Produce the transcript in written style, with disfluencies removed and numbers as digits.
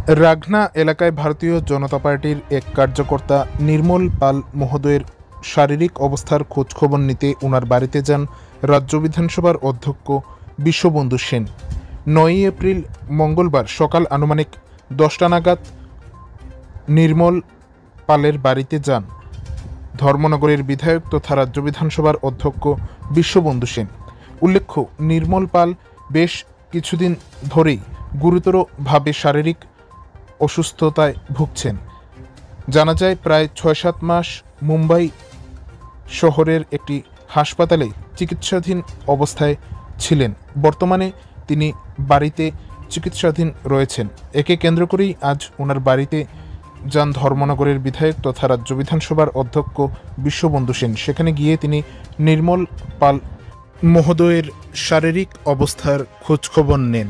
রাগনা এলাকায় ভারতীয় জনতা পার্টির এক কার্যকর্তা নির্মল পাল মহোদয়ের শারীরিক অবস্থার খোঁজখবর নিতে ওনার বাড়িতে যান রাজ্য বিধানসভার অধ্যক্ষ বিশ্ববন্ধু সেন। ৯ এপ্রিল মঙ্গলবার সকাল আনুমানিক 10টা নাগাদ নির্মল পালের বাড়িতে যান ধর্মনগরের বিধায়ক তথা রাজ্য বিধানসভার অধ্যক্ষ বিশ্ববন্ধু সেন। উল্লেখ্য, নির্মল পাল বেশ কিছুদিন ধরেই গুরুতরভাবে শারীরিক অসুস্থতায় ভুগছেন। জানা যায়, প্রায় ৬-৭ মাস মুম্বাই শহরের একটি হাসপাতালে চিকিৎসাধীন অবস্থায় ছিলেন। বর্তমানে তিনি বাড়িতে চিকিৎসাধীন রয়েছেন। একে কেন্দ্র করেই আজ ওনার বাড়িতে যান ধর্মনগরের বিধায়ক তথা রাজ্য বিধানসভার অধ্যক্ষ বিশ্ববন্ধু সেন। সেখানে গিয়ে তিনি নির্মল পাল মহোদয়ের শারীরিক অবস্থার খোঁজখবর নেন।